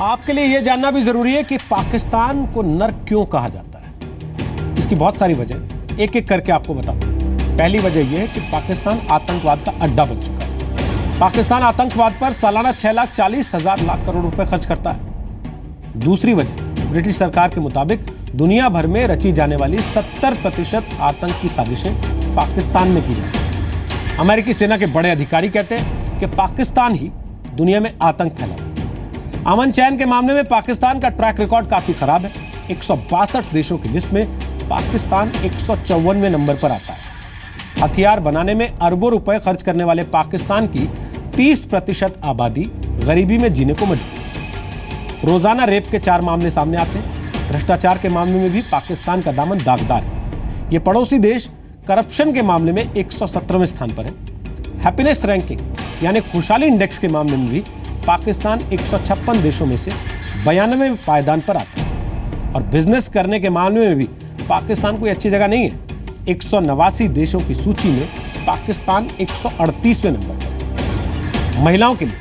आपके लिए यह जानना भी जरूरी है कि पाकिस्तान को नर्क क्यों कहा जाता है। इसकी बहुत सारी वजह एक एक करके आपको बताता हूं। पहली वजह यह है कि पाकिस्तान आतंकवाद का अड्डा बन चुका है। पाकिस्तान आतंकवाद पर सालाना 6,40,000 करोड़ रुपए खर्च करता है। दूसरी वजह ब्रिटिश सरकार के मुताबिक दुनिया भर में रची जाने वाली 70% आतंक की साजिशें पाकिस्तान में की जाती हैं। अमेरिकी सेना के बड़े अधिकारी कहते हैं कि पाकिस्तान ही दुनिया में आतंक फैला। अमन चैन के मामले में पाकिस्तान का ट्रैक रिकॉर्ड काफी खराब है। 162 देशों की लिस्ट में पाकिस्तान 154वें नंबर पर आता है। हथियार बनाने में अरबों रुपए खर्च करने वाले पाकिस्तान की 30% आबादी गरीबी में जीने को मजबूर। रोजाना रेप के 4 मामले सामने आते हैं। भ्रष्टाचार के मामले में भी पाकिस्तान का दामन दागदार है। यह पड़ोसी देश करप्शन के मामले में 117वें स्थान पर है। हैप्पीनेस रैंकिंग यानी खुशहाली इंडेक्स के मामले में भी पाकिस्तान 156 देशों में से 92वें पायदान पर आता है। और बिजनेस करने के मामले में भी पाकिस्तान कोई अच्छी जगह नहीं है। 189 देशों की सूची में पाकिस्तान 138वें नंबर पर है। महिलाओं के लिए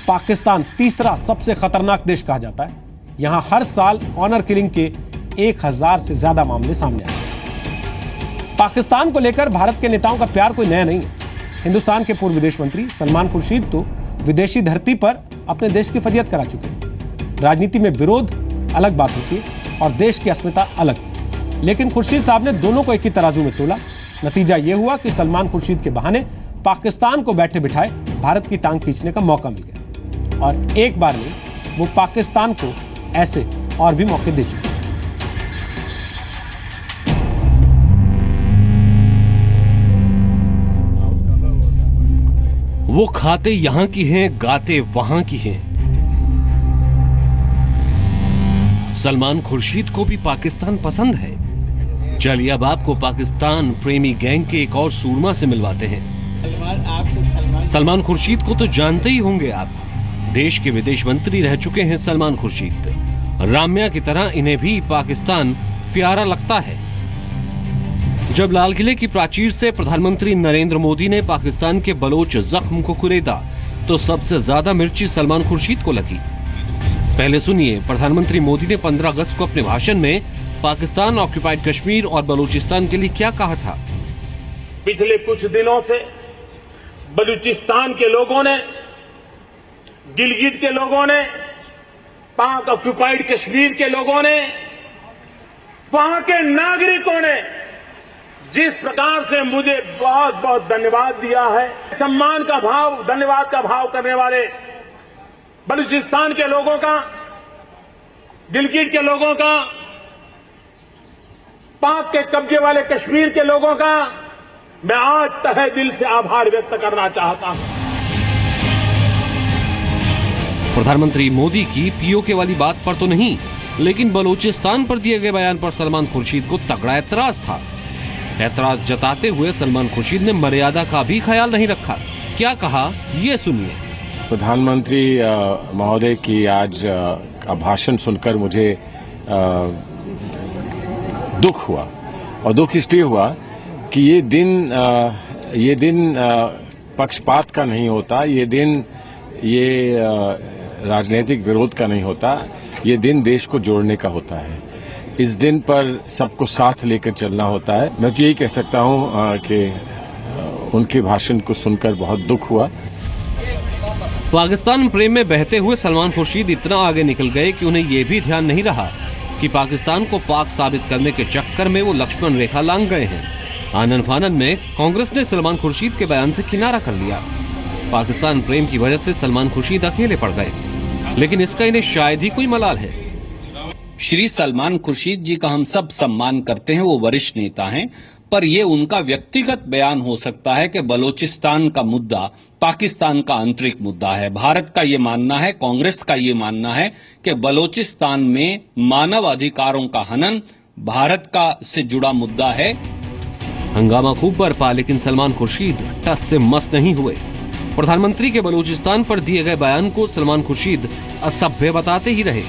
पाकिस्तान तीसरा सबसे खतरनाक देश कहा जाता है। यहां हर साल ऑनर किलिंग के 1000 से ज्यादा मामले सामने आते हैं। पाकिस्तान को लेकर भारत के नेताओं का प्यार कोई नया नहीं है। हिंदुस्तान के पूर्व विदेश मंत्री सलमान खुर्शीद तो विदेशी धरती पर अपने देश की फजीयत करा चुके हैं। राजनीति में विरोध अलग बात होती है और देश की अस्मिता अलग। लेकिन खुर्शीद साहब ने दोनों को एक ही तराजू में तोला। नतीजा यह हुआ कि सलमान खुर्शीद के बहाने पाकिस्तान को बैठे बिठाए भारत की टांग खींचने का मौका मिल गया। और एक बार नहीं, वो पाकिस्तान को ऐसे और भी मौके दे चुके। वो खाते यहां की हैं, गाते वहां की हैं। सलमान खुर्शीद को भी पाकिस्तान पसंद है। चलिए अब आपको पाकिस्तान प्रेमी गैंग के एक और सूरमा से मिलवाते हैं। सलमान खुर्शीद को तो जानते ही होंगे आप। देश के विदेश मंत्री रह चुके हैं सलमान खुर्शीद। राम्या की तरह इन्हें भी पाकिस्तान प्यारा लगता है। जब लाल किले की प्राचीर से प्रधानमंत्री नरेंद्र मोदी ने पाकिस्तान के बलोच जख्म को कुरेदा तो सबसे ज्यादा मिर्ची सलमान खुर्शीद को लगी। पहले सुनिए प्रधानमंत्री मोदी ने 15 अगस्त को अपने भाषण में पाकिस्तान ऑक्युपाइड कश्मीर और बलूचिस्तान के लिए क्या कहा था। पिछले कुछ दिनों से बलूचिस्तान के लोगों ने, गिलगित के लोगों ने, पाक ऑक्युपाइड कश्मीर के लोगों ने, वहां के नागरिकों ने जिस प्रकार से मुझे बहुत बहुत धन्यवाद दिया है, सम्मान का भाव, धन्यवाद का भाव करने वाले बलूचिस्तान के लोगों का, गिलगित के लोगों का, पाक के कब्जे वाले कश्मीर के लोगों का मैं आज तहे दिल से आभार व्यक्त करना चाहता हूं। प्रधानमंत्री मोदी की पीओके वाली बात पर तो नहीं, लेकिन बलूचिस्तान पर दिए गए बयान पर सलमान खुर्शीद को तगड़ा ऐतराज था। ऐतराज जताते हुए सलमान खुर्शीद ने मर्यादा का भी ख्याल नहीं रखा। क्या कहा, ये सुनिए। प्रधानमंत्री महोदय की आज का भाषण सुनकर मुझे दुख हुआ, और दुख इसलिए हुआ कि ये दिन पक्षपात का नहीं होता, ये दिन राजनीतिक विरोध का नहीं होता, ये दिन देश को जोड़ने का होता है। इस दिन पर सबको साथ लेकर चलना होता है। मैं तो यही कह सकता हूं कि उनके भाषण को सुनकर बहुत दुख हुआ। पाकिस्तान प्रेम में बहते हुए सलमान खुर्शीद इतना आगे निकल गए कि उन्हें यह भी ध्यान नहीं रहा कि पाकिस्तान को पाक साबित करने के चक्कर में वो लक्ष्मण रेखा लांघ गए हैं। आनन फानन में कांग्रेस ने सलमान खुर्शीद के बयान से किनारा कर लिया। पाकिस्तान प्रेम की वजह से सलमान खुर्शीद अकेले पड़ गए, लेकिन इसका इन्हें शायद ही कोई मलाल है। श्री सलमान खुर्शीद जी का हम सब सम्मान करते हैं, वो वरिष्ठ नेता हैं, पर ये उनका व्यक्तिगत बयान हो सकता है कि बलूचिस्तान का मुद्दा पाकिस्तान का आंतरिक मुद्दा है। भारत का ये मानना है, कांग्रेस का ये मानना है कि बलूचिस्तान में मानव अधिकारों का हनन भारत का से जुड़ा मुद्दा है। हंगामा खूब बरपा, लेकिन सलमान खुर्शीद टस से मस नहीं हुए। प्रधानमंत्री के बलूचिस्तान पर दिए गए बयान को सलमान खुर्शीद असभ्य बताते ही रहे।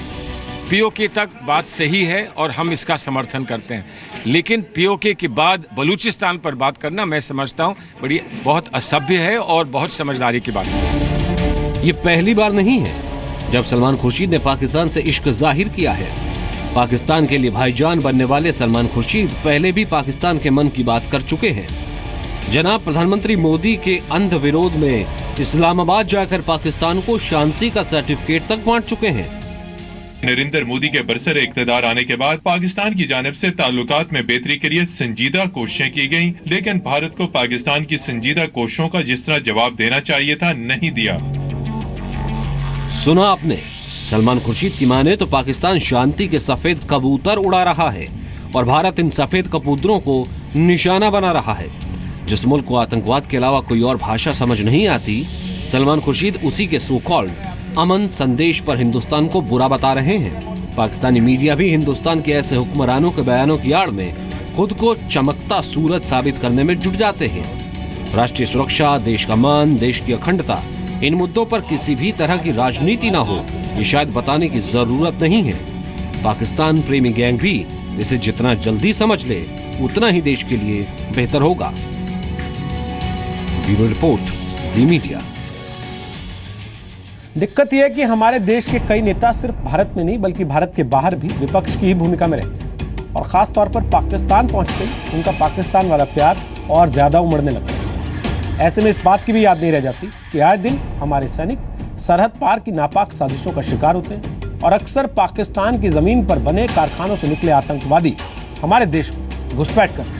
पीओके तक बात सही है और हम इसका समर्थन करते हैं, लेकिन पीओके के बाद बलूचिस्तान पर बात करना मैं समझता हूं बहुत असभ्य है और बहुत समझदारी की बात है। ये पहली बार नहीं है। जब सलमान खुर्शीद ने पाकिस्तान से इश्क जाहिर किया है। पाकिस्तान के लिए भाईजान बनने वाले सलमान खुर्शीद पहले भी पाकिस्तान के मन की बात कर चुके हैं। जनाब प्रधानमंत्री मोदी के अंध विरोध में इस्लामाबाद जाकर पाकिस्तान को शांति का सर्टिफिकेट तक बांट चुके हैं। नरेंद्र मोदी के बरसर इक़्तिदार आने के बाद पाकिस्तान की जानिब से ताल्लुकात में बेहतरी के लिए संजीदा कोशिशें की गयी, लेकिन भारत को पाकिस्तान की संजीदा कोशिशों का जिस तरह जवाब देना चाहिए था, नहीं दिया। सुना आपने, सलमान खुर्शीद की माने तो पाकिस्तान शांति के सफेद कबूतर उड़ा रहा है और भारत इन सफेद कबूतरों को निशाना बना रहा है। जिस मुल्क को आतंकवाद के अलावा कोई और भाषा समझ नहीं आती, सलमान खुर्शीद उसी के सो कॉल्ड अमन संदेश पर हिंदुस्तान को बुरा बता रहे हैं। पाकिस्तानी मीडिया भी हिंदुस्तान के ऐसे हुक्मरानों के बयानों की आड़ में खुद को चमकता सूरज साबित करने में जुट जाते हैं। राष्ट्रीय सुरक्षा, देश का मान, देश की अखंडता, इन मुद्दों पर किसी भी तरह की राजनीति न हो, ये शायद बताने की जरूरत नहीं है। पाकिस्तान प्रेमी गैंग भी इसे जितना जल्दी समझ ले, उतना ही देश के लिए बेहतर होगा। ब्यूरो रिपोर्ट, जी मीडिया। दिक्कत यह है कि हमारे देश के कई नेता सिर्फ भारत में नहीं बल्कि भारत के बाहर भी विपक्ष की ही भूमिका में रहते हैं और खास तौर पर पाकिस्तान पहुंचते ही उनका पाकिस्तान वाला प्यार और ज्यादा उमड़ने लगता है। ऐसे में इस बात की भी याद नहीं रह जाती कि आए दिन हमारे सैनिक सरहद पार की नापाक साजिशों का शिकार होते हैं और अक्सर पाकिस्तान की जमीन पर बने कारखानों से निकले आतंकवादी हमारे देश में घुसपैठ करते हैं।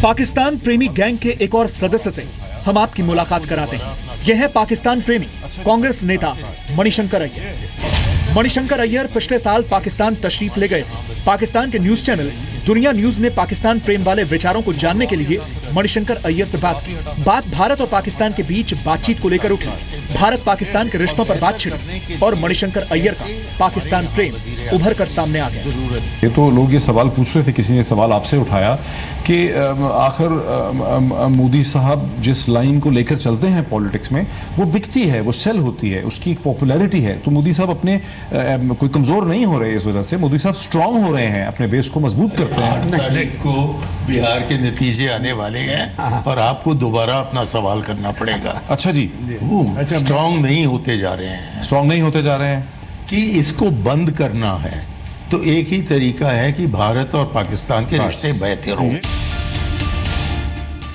पाकिस्तान प्रेमी गैंग के एक और सदस्य से हम आपकी मुलाकात कराते हैं। यह है पाकिस्तान प्रेमी कांग्रेस नेता मणिशंकर अय्यर। मणिशंकर अय्यर पिछले साल पाकिस्तान तशरीफ ले गए थे। पाकिस्तान के न्यूज चैनल दुनिया न्यूज ने पाकिस्तान प्रेम वाले विचारों को जानने के लिए मणिशंकर अय्यर से बात की। बात भारत और पाकिस्तान के बीच बातचीत को लेकर उठी। भारत पाकिस्तान के रिश्तों पर बात छिड़ी और मणिशंकर अय्यर का पाकिस्तान प्रेम उभर कर सामने आ गया। ये तो लोग ये सवाल पूछ रहे थे, किसी ने सवाल आपसे उठाया कि आखिर मोदी साहब जिस लाइन को लेकर चलते हैं पॉलिटिक्स में, वो बिकती है, वो सेल होती है, उसकी एक पॉपुलैरिटी है। तो मोदी साहब अपने कोई कमजोर नहीं हो रहे इस वजह से, मोदी साहब स्ट्रांग हो रहे हैं, अपने बेस को मजबूत करते हैं। 8 तारीख को बिहार के नतीजे आने वाले हैं और आपको दोबारा अपना सवाल करना पड़ेगा। अच्छा जी, स्ट्रांग नहीं होते जा रहे हैं, स्ट्रांग नहीं होते जा रहे हैं कि इसको बंद करना है तो एक ही तरीका है कि भारत और पाकिस्तान के रिश्ते बेहतर हों।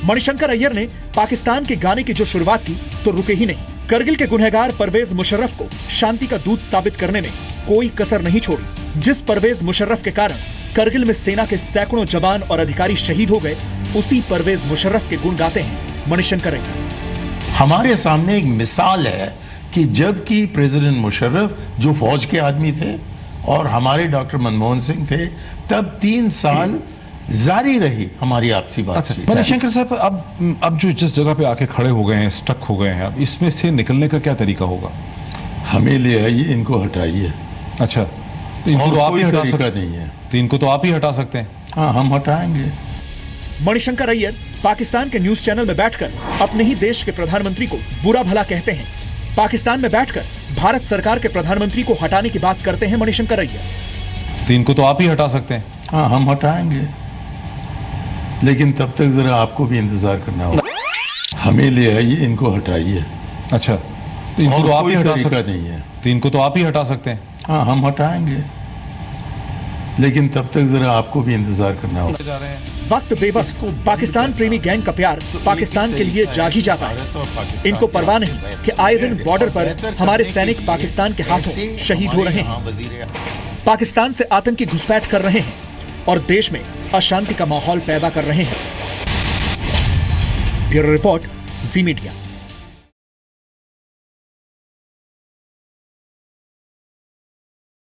मणिशंकर अय्यर ने पाकिस्तान के गाने की जो शुरुआत की तो रुके ही नहीं। करगिल के गुनहगार परवेज मुशर्रफ को शांति का दूत साबित करने में कोई कसर नहीं छोड़ी। जिस परवेज मुशर्रफ के कारण करगिल में सेना के सैकड़ों जवान और अधिकारी शहीद हो गए, उसी परवेज मुशर्रफ के गुण गाते हैं मणिशंकर अय्यर। हमारे सामने एक मिसाल है कि जबकि प्रेसिडेंट मुशर्रफ जो फौज के आदमी थे और हमारे डॉक्टर मनमोहन सिंह थे, तब 3 साल जारी रही हमारी आपसी बातचीत। मणिशंकर साहब, अब जो जिस जगह पे आके खड़े हो गए हैं, स्टक हो गए हैं, अब इसमें से निकलने का क्या तरीका होगा? हमें ले आइए, इनको हटाइए। अच्छा, तो इनको तो आप ही हटा सकते नहीं है, तो इनको तो आप ही हटा सकते हैं। हाँ, हम हटाएंगे। मणिशंकर अय्यर पाकिस्तान के न्यूज चैनल में बैठकर अपने ही देश के प्रधानमंत्री को बुरा भला कहते हैं। पाकिस्तान में बैठकर भारत सरकार के प्रधानमंत्री को हटाने की बात करते हैं मणिशंकर अय्यर। तो इनको तो आप ही हटा सकते हैं। हाँ, हम हटाएंगे, लेकिन तब तक जरा आपको भी इंतजार करना होगा। हमें ले आइए, इनको हटाइए। अच्छा, तो इनको तो आप ही हटा सकते हैं। तो इनको तो आप ही हटा सकते हैं। हाँ, हम हटाएंगे, लेकिन तब तक जरा आपको भी इंतजार करना होगा। वक्त बेबस पाकिस्तान प्रेमी गैंग का प्यार पाकिस्तान के लिए जाग ही जाता है। इनको परवाह नहीं कि आए दिन बॉर्डर पर हमारे सैनिक पाकिस्तान के हाथों शहीद हो रहे हैं, पाकिस्तान से आतंकी घुसपैठ कर रहे हैं और देश में अशांति का माहौल पैदा कर रहे हैं। ब्यूरो रिपोर्ट, जी मीडिया।